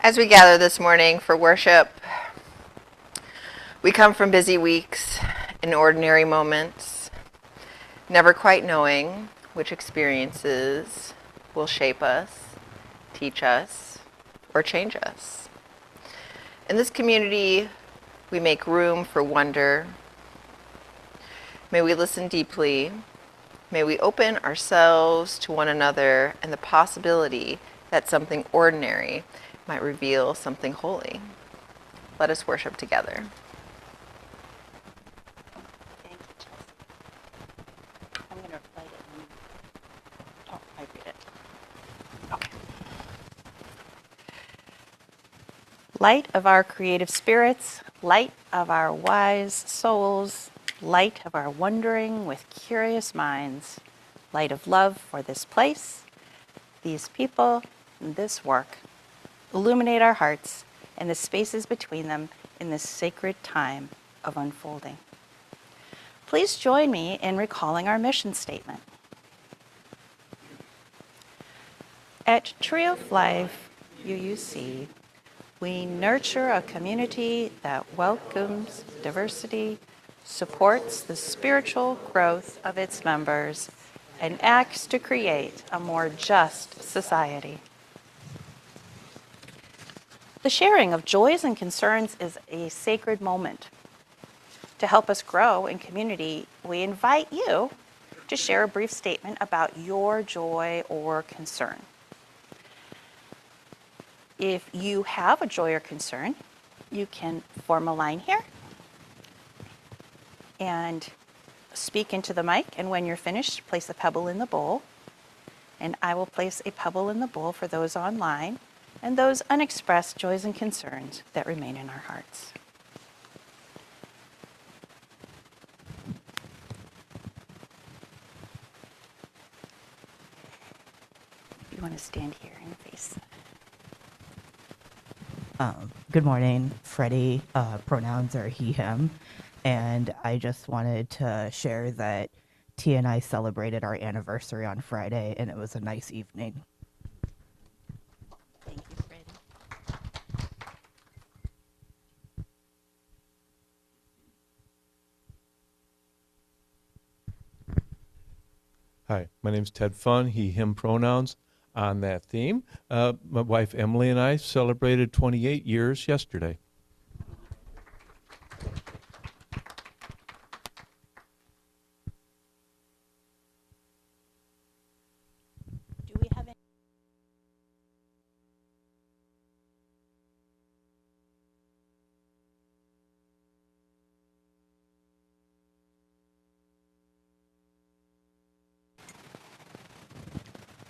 As we gather this morning for worship, we come from busy weeks and ordinary moments, never quite knowing which experiences will shape us, teach us, or change us. In this community, we make room for wonder. May we listen deeply. May we open ourselves to one another and the possibility that something ordinary might reveal something holy. Let us worship together. Thank you, Chelsi. I'm going to write it. I read it. Okay. Light of our creative spirits, light of our wise souls, light of our wondering with curious minds, light of love for this place, these people, and this work. Illuminate our hearts and the spaces between them in this sacred time of unfolding. Please join me in recalling our mission statement. At Tree of Life UUC, we nurture a community that welcomes diversity, supports the spiritual growth of its members, and acts to create a more just society. The sharing of joys and concerns is a sacred moment. To help us grow in community, we invite you to share a brief statement about your joy or concern. If you have a joy or concern, you can form a line here and speak into the mic, and when you're finished, place a pebble in the bowl. And I will place a pebble in the bowl for those online and those unexpressed joys and concerns that remain in our hearts. You want to stand here and face. Good morning, Freddie. Pronouns are he, him. And I just wanted to share that T and I celebrated our anniversary on Friday, and it was a nice evening. Thank you, Freddie. Hi, my name's Ted Fun, he, him pronouns on that theme. My wife Emily and I celebrated 28 years yesterday. Do we have any?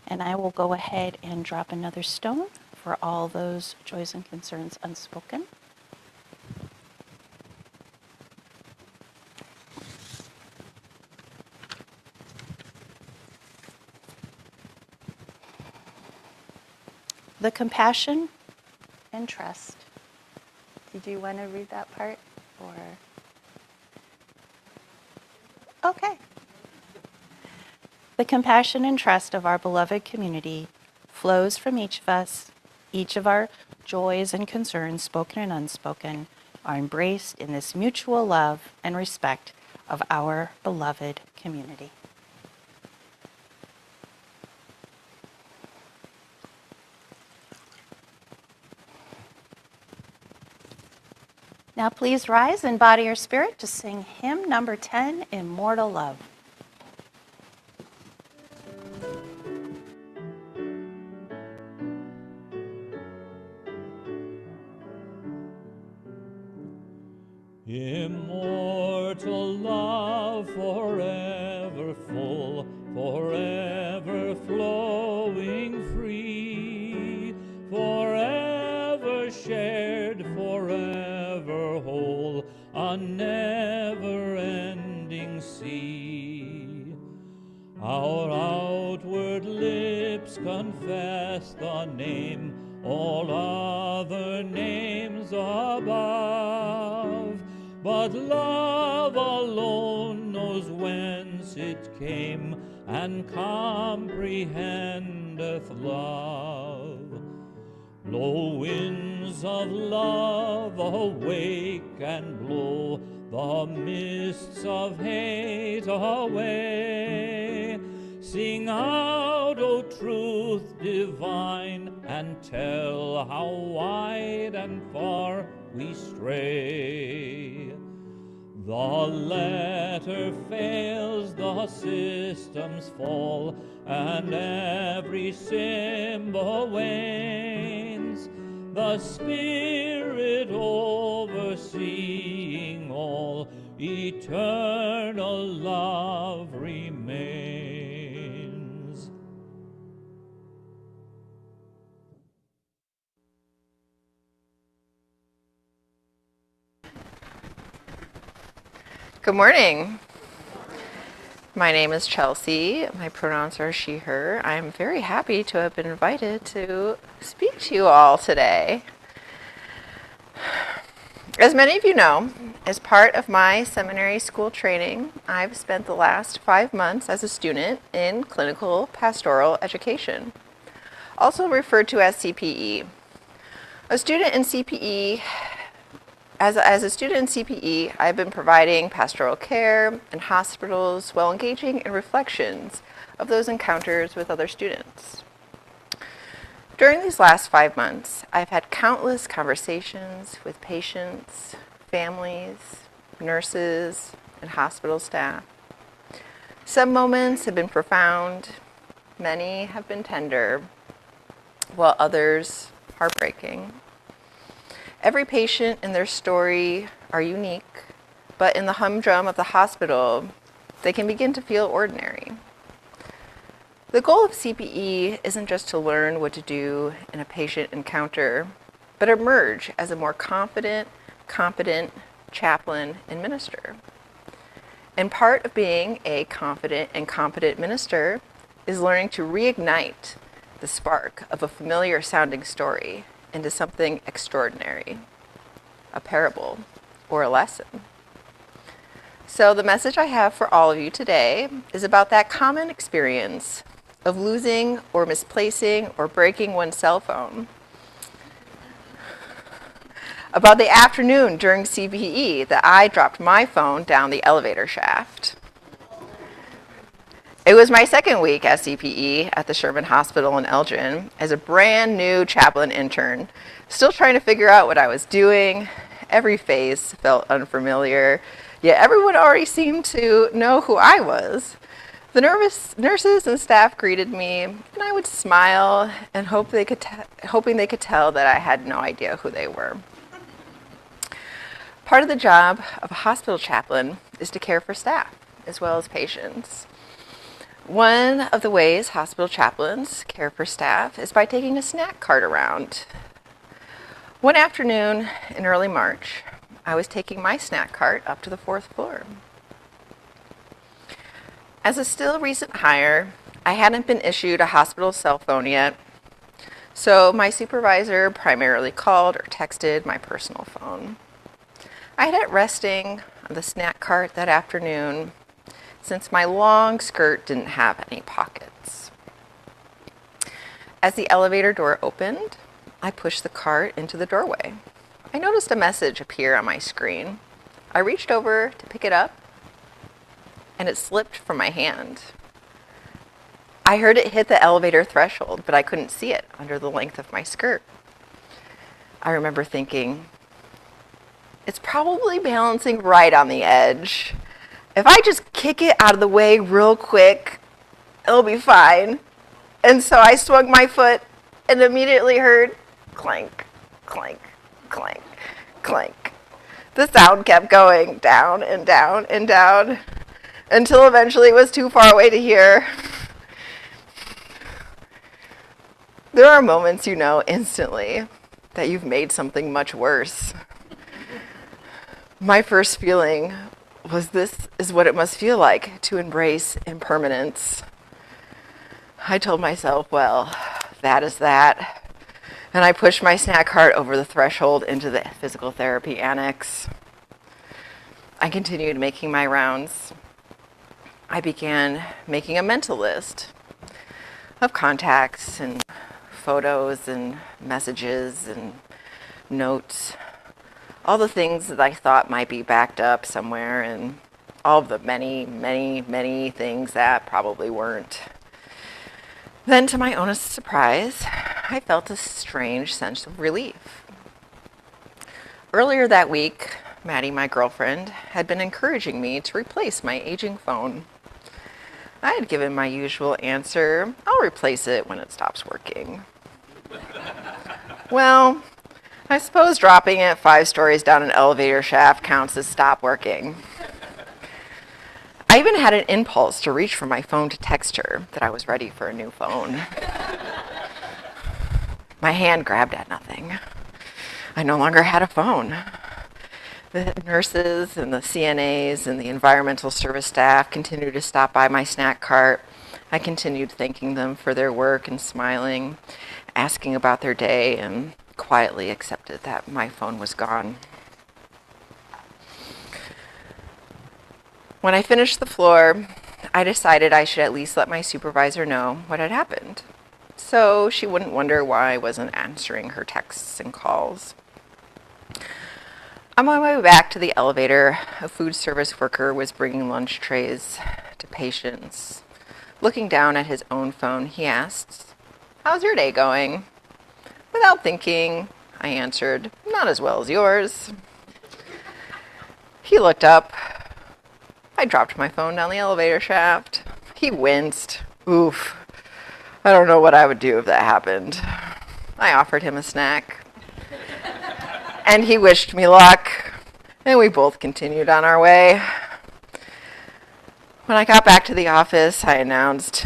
And I will go ahead and drop another stone for all those joys and concerns unspoken. The compassion and trust. Did you want to read that part? Or okay. The compassion and trust of our beloved community flows from each of us. Each of our joys and concerns, spoken and unspoken, are embraced in this mutual love and respect of our beloved community. Now please rise in body or spirit to sing hymn number 10, Immortal Love. Immortal love, forever full, forever flowing free, forever shared, forever whole, a never-ending sea. Our outward lips confess the name, all other names above. But love alone knows whence it came, and comprehendeth love. Blow in winds of love awake and blow the mists of hate away. Sing out, O truth divine, and tell how wide and far we stray. The letter fails, the systems fall, and every symbol wanes. The Spirit overseeing all, eternal love remains. Good morning. My name is Chelsi. My pronouns are she, her. I'm very happy to have been invited to speak to you all today. As many of you know, as part of my seminary school training, I've spent the last 5 months as a student in clinical pastoral education, also referred to as CPE. A student in CPE As a student in CPE, I've been providing pastoral care in hospitals while engaging in reflections of those encounters with other students. During these last 5 months, I've had countless conversations with patients, families, nurses, and hospital staff. Some moments have been profound, many have been tender, while others heartbreaking. Every patient and their story are unique, but in the humdrum of the hospital, they can begin to feel ordinary. The goal of CPE isn't just to learn what to do in a patient encounter, but emerge as a more confident, competent chaplain and minister. And part of being a confident and competent minister is learning to reignite the spark of a familiar sounding story into something extraordinary, a parable or a lesson. So the message I have for all of you today is about that common experience of losing or misplacing or breaking one's cell phone. About the afternoon during CPE that I dropped my phone down the elevator shaft. It was my second week at CPE at the Sherman Hospital in Elgin as a brand new chaplain intern, still trying to figure out what I was doing. Every face felt unfamiliar, yet everyone already seemed to know who I was. The nurses and staff greeted me, and I would smile and hoping they could tell that I had no idea who they were. Part of the job of a hospital chaplain is to care for staff as well as patients. One of the ways hospital chaplains care for staff is by taking a snack cart around. One afternoon in early March, I was taking my snack cart up to the 4th floor. As a still recent hire, I hadn't been issued a hospital cell phone yet, so my supervisor primarily called or texted my personal phone. I had it resting on the snack cart that afternoon, since my long skirt didn't have any pockets. As the elevator door opened, I pushed the cart into the doorway. I noticed a message appear on my screen. I reached over to pick it up, and it slipped from my hand. I heard it hit the elevator threshold, but I couldn't see it under the length of my skirt. I remember thinking, it's probably balancing right on the edge. If I just kick it out of the way real quick, it'll be fine. And so I swung my foot and immediately heard clank, clank, clank, clank. The sound kept going down and down and down until eventually it was too far away to hear. There are moments you know instantly that you've made something much worse. My first feeling was, this is what it must feel like to embrace impermanence. I told myself, well, that is that. And I pushed my snack cart over the threshold into the physical therapy annex. I continued making my rounds. I began making a mental list of contacts and photos and messages and notes, all the things that I thought might be backed up somewhere, and all of the many, many, many things that probably weren't. Then, to my honest surprise, I felt a strange sense of relief. Earlier that week, Maddie, my girlfriend, had been encouraging me to replace my aging phone. I had given my usual answer, I'll replace it when it stops working. Well, I suppose dropping it 5 stories down an elevator shaft counts as stop working. I even had an impulse to reach for my phone to text her that I was ready for a new phone. My hand grabbed at nothing. I no longer had a phone. The nurses and the CNAs and the environmental service staff continued to stop by my snack cart. I continued thanking them for their work and smiling, asking about their day, and quietly accepted that my phone was gone. When I finished the floor, I decided I should at least let my supervisor know what had happened, so she wouldn't wonder why I wasn't answering her texts and calls. On my way back to the elevator, a food service worker was bringing lunch trays to patients. Looking down at his own phone, he asked, "How's your day going?" Without thinking, I answered, "Not as well as yours." He looked up. I dropped my phone down the elevator shaft. He winced. Oof. I don't know what I would do if that happened. I offered him a snack. And he wished me luck, and we both continued on our way. When I got back to the office, I announced,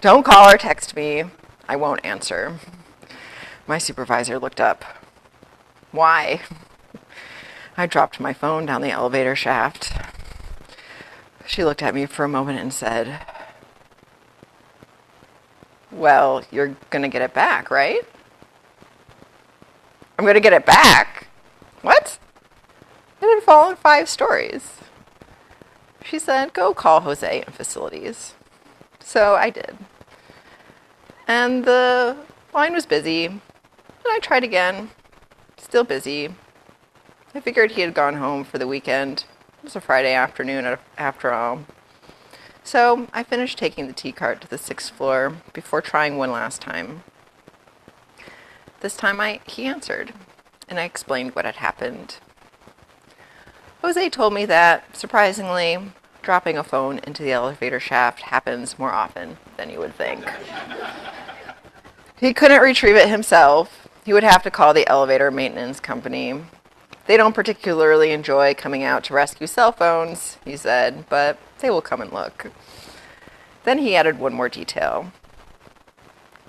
"Don't call or text me. I won't answer." My supervisor looked up. "Why?" I dropped my phone down the elevator shaft. She looked at me for a moment and said, "Well, you're going to get it back, right?" "I'm going to get it back? What?" It had fallen 5 stories. She said, "Go call Jose in facilities." So I did. And the line was busy, and I tried again. Still busy. I figured he had gone home for the weekend. It was a Friday afternoon after all. So I finished taking the tea cart to the 6th floor before trying one last time. This time he answered, and I explained what had happened. Jose told me that, surprisingly, dropping a phone into the elevator shaft happens more often than you would think. He couldn't retrieve it himself. He would have to call the elevator maintenance company. They don't particularly enjoy coming out to rescue cell phones, he said, but they will come and look. Then he added one more detail.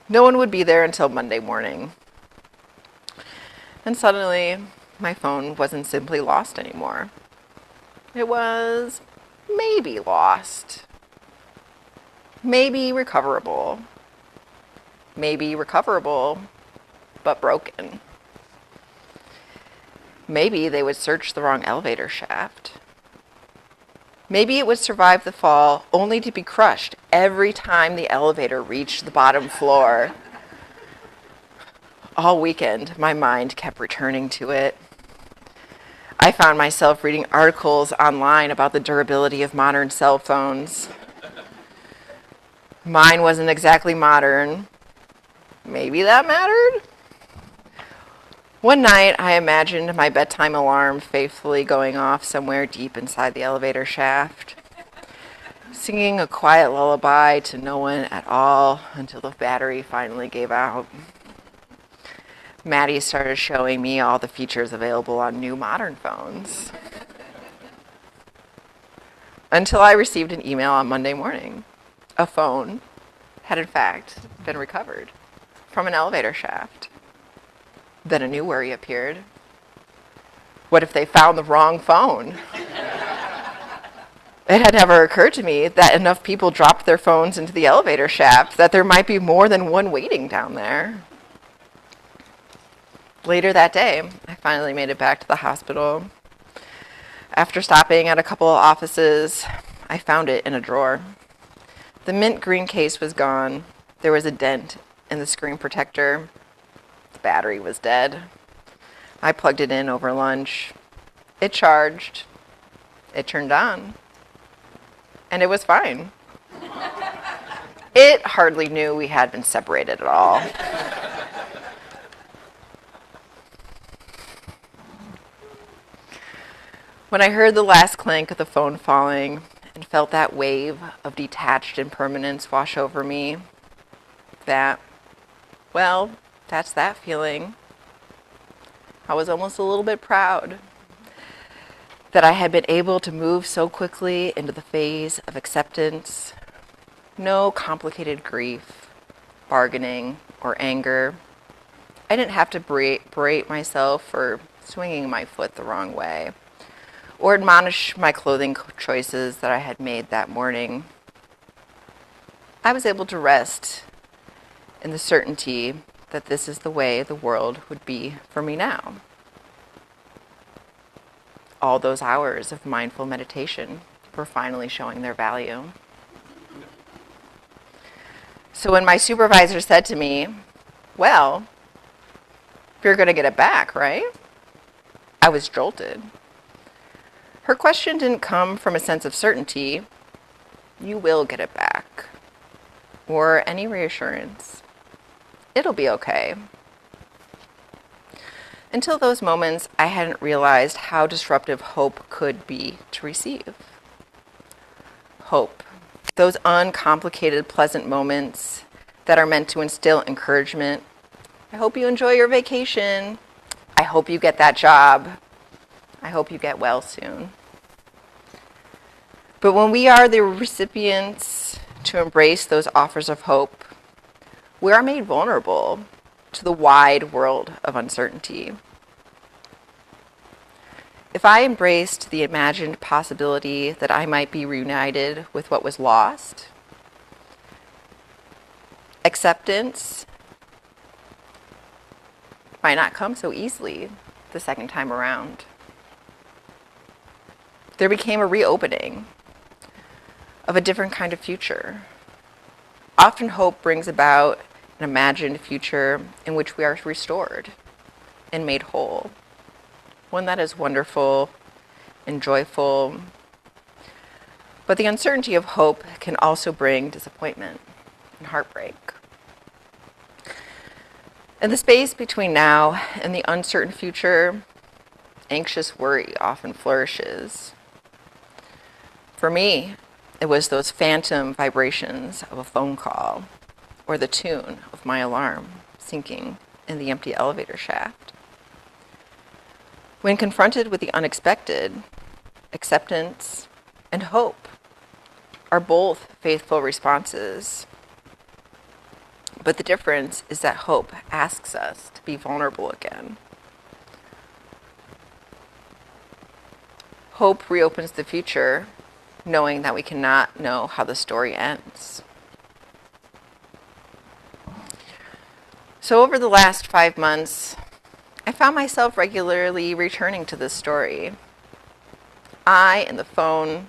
No one would be there until Monday morning. And suddenly, my phone wasn't simply lost anymore. It was maybe lost. Maybe recoverable. Maybe recoverable, but broken. Maybe they would search the wrong elevator shaft. Maybe it would survive the fall only to be crushed every time the elevator reached the bottom floor. All weekend, my mind kept returning to it. I found myself reading articles online about the durability of modern cell phones. Mine wasn't exactly modern. Maybe that mattered? One night, I imagined my bedtime alarm faithfully going off somewhere deep inside the elevator shaft, singing a quiet lullaby to no one at all until the battery finally gave out. Maddie started showing me all the features available on new modern phones. Until I received an email on Monday morning. A phone had in fact been recovered from an elevator shaft. Then a new worry appeared. What if they found the wrong phone? It had never occurred to me that enough people dropped their phones into the elevator shaft that there might be more than one waiting down there. Later that day, I finally made it back to the hospital. After stopping at a couple of offices, I found it in a drawer. The mint green case was gone. There was a dent in the screen protector. The battery was dead. I plugged it in over lunch. It charged. It turned on. And it was fine. It hardly knew we had been separated at all. When I heard the last clank of the phone falling and felt that wave of detached impermanence wash over me, that's that feeling. I was almost a little bit proud that I had been able to move so quickly into the phase of acceptance. No complicated grief, bargaining, or anger. I didn't have to berate myself for swinging my foot the wrong way, or admonish my clothing choices that I had made that morning. I was able to rest in the certainty that this is the way the world would be for me now. All those hours of mindful meditation were finally showing their value. So when my supervisor said to me, well, you're going to get it back, right? I was jolted. Her question didn't come from a sense of certainty, you will get it back, or any reassurance. It'll be okay. Until those moments, I hadn't realized how disruptive hope could be to receive. Hope, those uncomplicated, pleasant moments that are meant to instill encouragement. I hope you enjoy your vacation. I hope you get that job. I hope you get well soon. But when we are the recipients to embrace those offers of hope, we are made vulnerable to the wide world of uncertainty. If I embraced the imagined possibility that I might be reunited with what was lost, acceptance might not come so easily the second time around. There became a reopening of a different kind of future. Often hope brings about an imagined future in which we are restored and made whole. One that is wonderful and joyful. But the uncertainty of hope can also bring disappointment and heartbreak. In the space between now and the uncertain future, anxious worry often flourishes. For me, it was those phantom vibrations of a phone call or the tune of my alarm sinking in the empty elevator shaft. When confronted with the unexpected, acceptance and hope are both faithful responses. But the difference is that hope asks us to be vulnerable again. Hope reopens the future, knowing that we cannot know how the story ends. So over the last 5 months, I found myself regularly returning to this story. I and the phone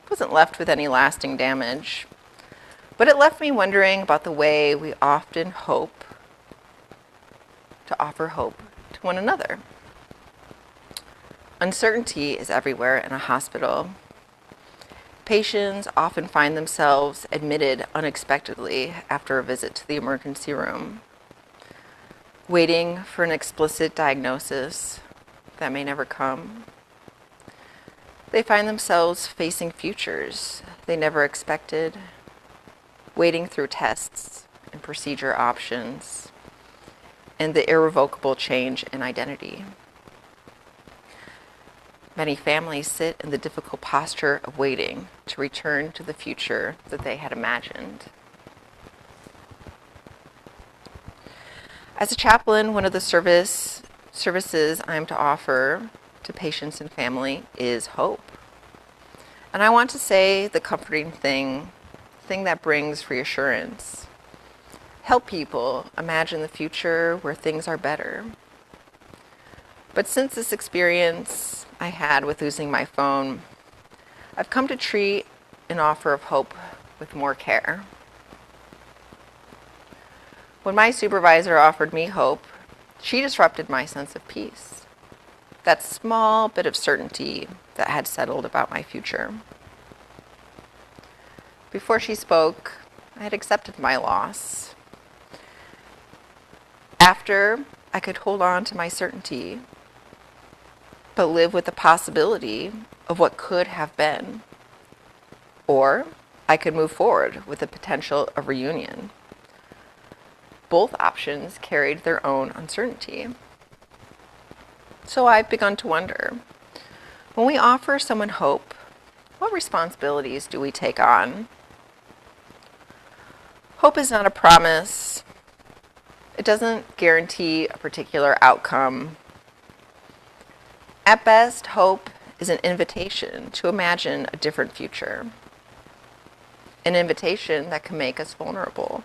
wasn't left with any lasting damage, but it left me wondering about the way we often hope to offer hope to one another. Uncertainty is everywhere in a hospital. Patients often find themselves admitted unexpectedly after a visit to the emergency room, waiting for an explicit diagnosis that may never come. They find themselves facing futures they never expected, wading through tests and procedure options, and the irrevocable change in identity. Many families sit in the difficult posture of waiting to return to the future that they had imagined. As a chaplain, one of the services I'm to offer to patients and family is hope. And I want to say the comforting thing that brings reassurance. Help people imagine the future where things are better. But since this experience I had with losing my phone, I've come to treat an offer of hope with more care. When my supervisor offered me hope, she disrupted my sense of peace. that small bit of certainty that had settled about my future. Before she spoke, I had accepted my loss. After, I could hold on to my certainty, but live with the possibility of what could have been. Or I could move forward with the potential of reunion. Both options carried their own uncertainty. So I've begun to wonder, when we offer someone hope, what responsibilities do we take on? Hope is not a promise. It doesn't guarantee a particular outcome. At best, hope is an invitation to imagine a different future. An invitation that can make us vulnerable.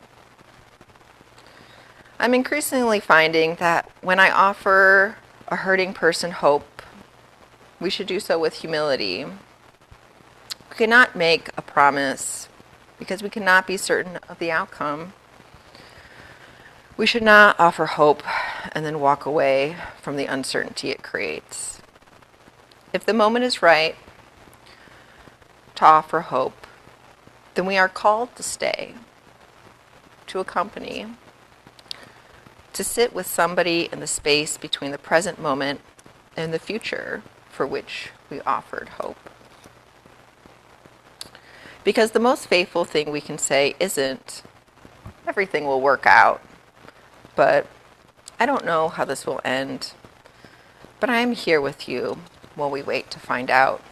I'm increasingly finding that when I offer a hurting person hope, we should do so with humility. We cannot make a promise because we cannot be certain of the outcome. We should not offer hope and then walk away from the uncertainty it creates. If the moment is right to offer hope, then we are called to stay, to accompany, to sit with somebody in the space between the present moment and the future for which we offered hope. Because the most faithful thing we can say isn't, everything will work out, but I don't know how this will end, but I am here with you while we wait to find out.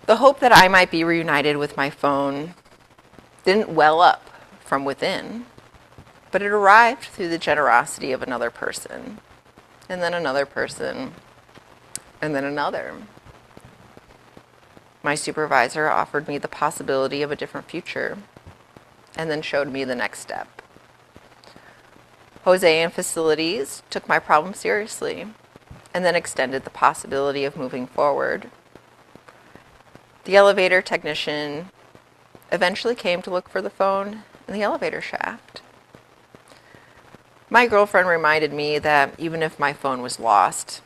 The hope that I might be reunited with my phone didn't well up from within, but it arrived through the generosity of another person, and then another person, and then another. My supervisor offered me the possibility of a different future, and then showed me the next step. Jose in facilities took my problem seriously, and then extended the possibility of moving forward. The elevator technician eventually came to look for the phone in the elevator shaft. My girlfriend reminded me that even if my phone was lost,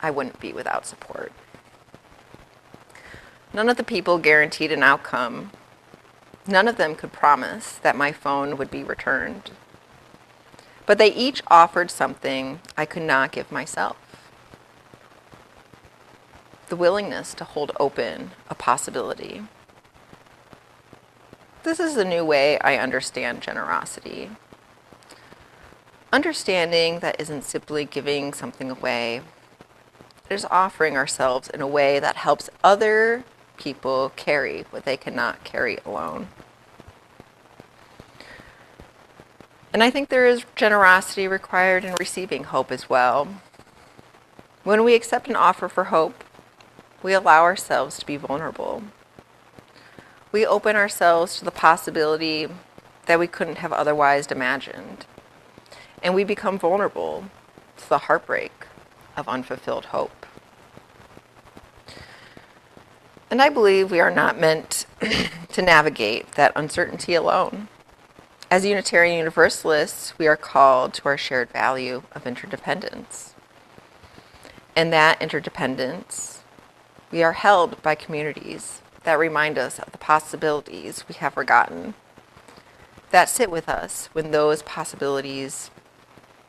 I wouldn't be without support. None of the people guaranteed an outcome. None of them could promise that my phone would be returned. But they each offered something I could not give myself. The willingness to hold open a possibility. This is the new way I understand generosity. Understanding that isn't simply giving something away. It is offering ourselves in a way that helps other people carry what they cannot carry alone. And I think there is generosity required in receiving hope as well. When we accept an offer for hope, we allow ourselves to be vulnerable. We open ourselves to the possibility that we couldn't have otherwise imagined. And we become vulnerable to the heartbreak of unfulfilled hope. And I believe we are not meant to navigate that uncertainty alone. As Unitarian Universalists, we are called to our shared value of interdependence. In that interdependence, we are held by communities that remind us of the possibilities we have forgotten, that sit with us when those possibilities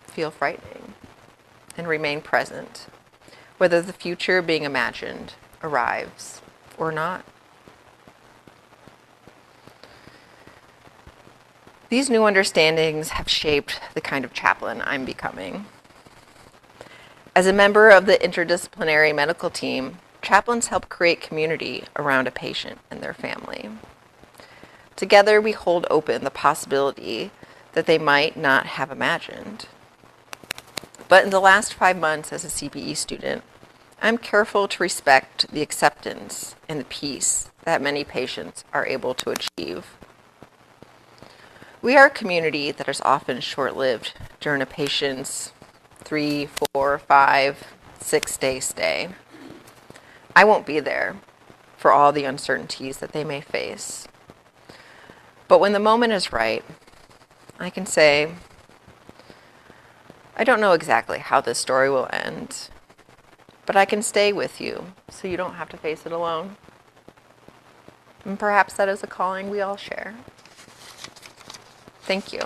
feel frightening and remain present, whether the future being imagined arrives or not. These new understandings have shaped the kind of chaplain I'm becoming. As a member of the interdisciplinary medical team, chaplains help create community around a patient and their family. Together, we hold open the possibility that they might not have imagined. But in the last 5 months as a CPE student, I'm careful to respect the acceptance and the peace that many patients are able to achieve. We are a community that is often short-lived during a patient's 3, 4, 5, 6-day stay. I won't be there for all the uncertainties that they may face. But when the moment is right, I can say, I don't know exactly how this story will end, but I can stay with you so you don't have to face it alone. And perhaps that is a calling we all share. Thank you.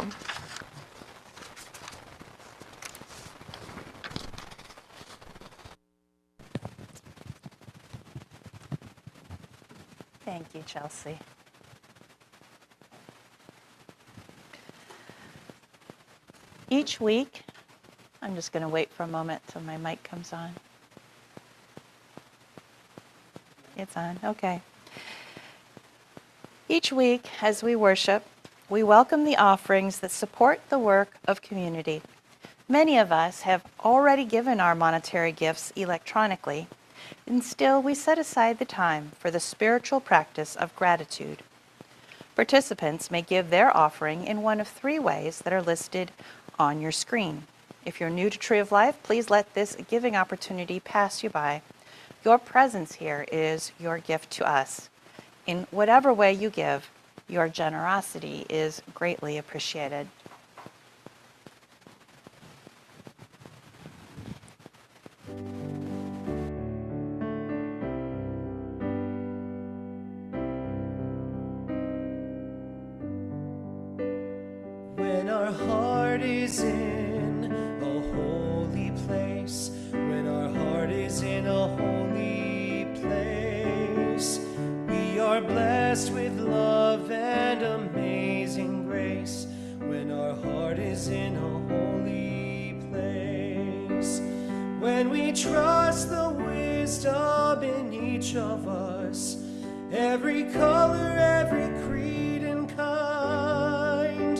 Thank you, Chelsi. Each week, I'm just going to wait for a moment till my mic comes on. It's on, okay. Each week, as we worship, we welcome the offerings that support the work of community. Many of us have already given our monetary gifts electronically, and still we set aside the time for the spiritual practice of gratitude. Participants may give their offering in one of 3 ways that are listed on your screen. If you're new to Tree of Life, please let this giving opportunity pass you by. Your presence here is your gift to us. In whatever way you give, your generosity is greatly appreciated. When our heart is in a holy place, when our heart is in a holy place, we are blessed with love and amazing grace. When our heart is in a holy place, when we trust the wisdom in each of us, every color, every creed and kind,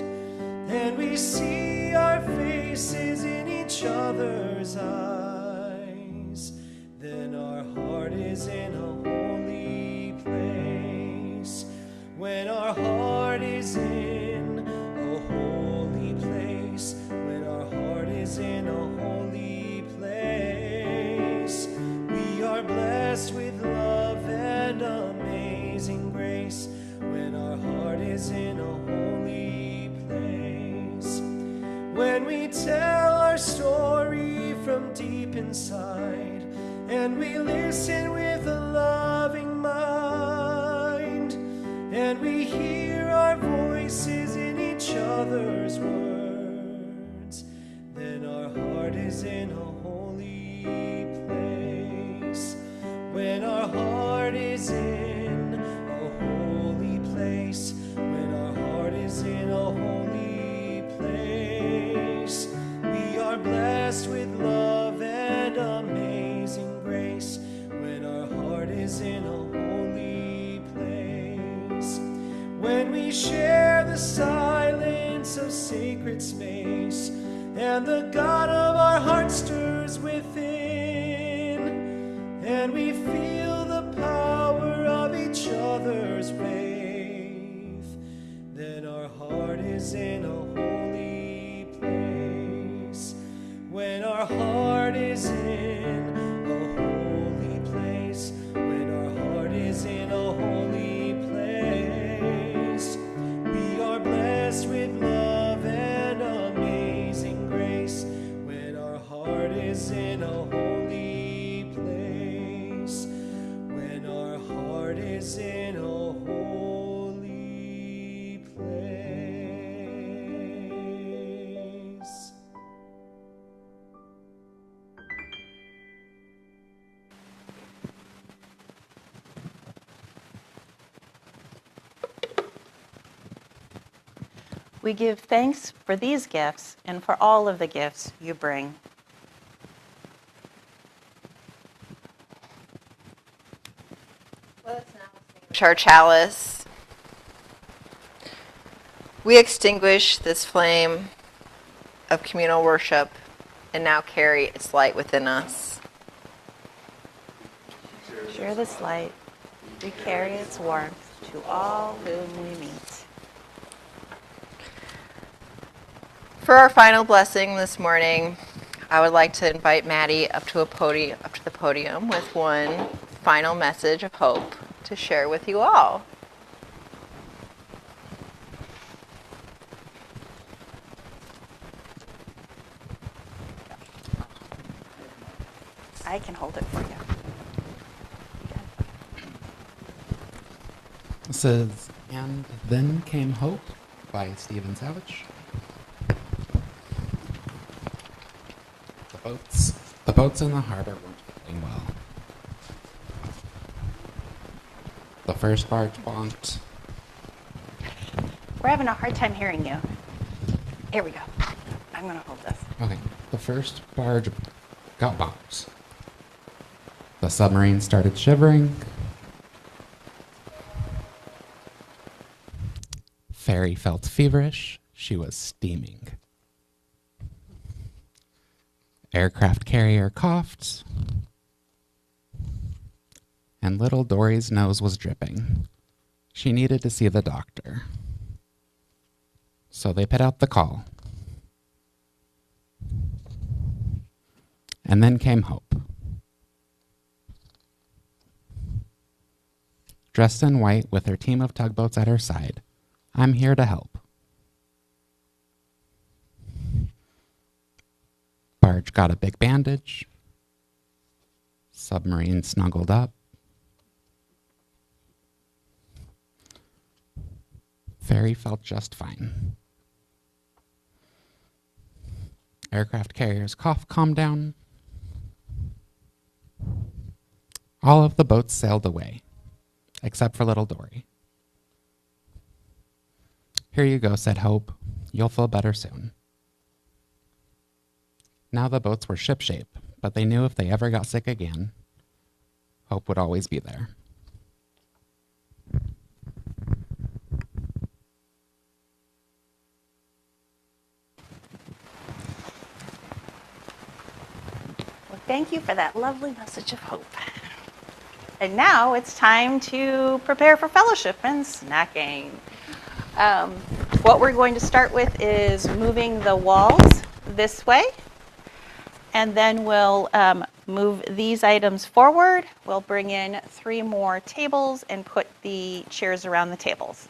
and we see our faces in each other's eyes, then our heart is in a holy place. When our heart is in a holy place, when our heart is in a holy place, we are blessed with love and amazing grace. When our heart is in a holy place, when we tell our story from deep inside, and we listen with a loving mind, and we hear our voices in each other's words, then our heart is in a holy place. When our heart is in a holy place, when our heart is in a holy place, we are blessed with love and amazing grace. When our heart is in a holy place, when we share the silence of sacred space, and the God of our heart stirs within, and we feel the power of each other's faith, then our heart is in a holy place. When our heart is in a holy place, when our heart is in a holy place, we are blessed with love and amazing grace. When our heart is in a holy place, when our heart is in a holy place. We give thanks for these gifts and for all of the gifts you bring. Our chalice. We extinguish this flame of communal worship and now carry its light within us. Share this light. We carry its warmth to all whom we meet. For our final blessing this morning, I would like to invite Maddie up to the podium with one final message of hope to share with you all. I can hold it for you. This is And Then Came Hope by Stephen Savage. The boats in the harbor weren't feeling well. The first barge bonked. We're having a hard time hearing you. Here we go. I'm going to hold this. Okay, the first barge got bonked. The submarine started shivering. Fairy felt feverish. She was steaming. Aircraft carrier coughed. And little Dory's nose was dripping. She needed to see the doctor. So they put out the call. And then came Hope. Dressed in white with her team of tugboats at her side, I'm here to help. Barge got a big bandage. Submarine snuggled up. Fairy felt just fine. Aircraft carrier's cough calmed down. All of the boats sailed away, except for little Dory. Here you go, said Hope. You'll feel better soon. Now the boats were shipshape, but they knew if they ever got sick again, Hope would always be there. Well, thank you for that lovely message of hope. And now it's time to prepare for fellowship and snacking. What we're going to start with is moving the walls this way. And then we'll move these items forward. We'll bring in 3 more tables and put the chairs around the tables.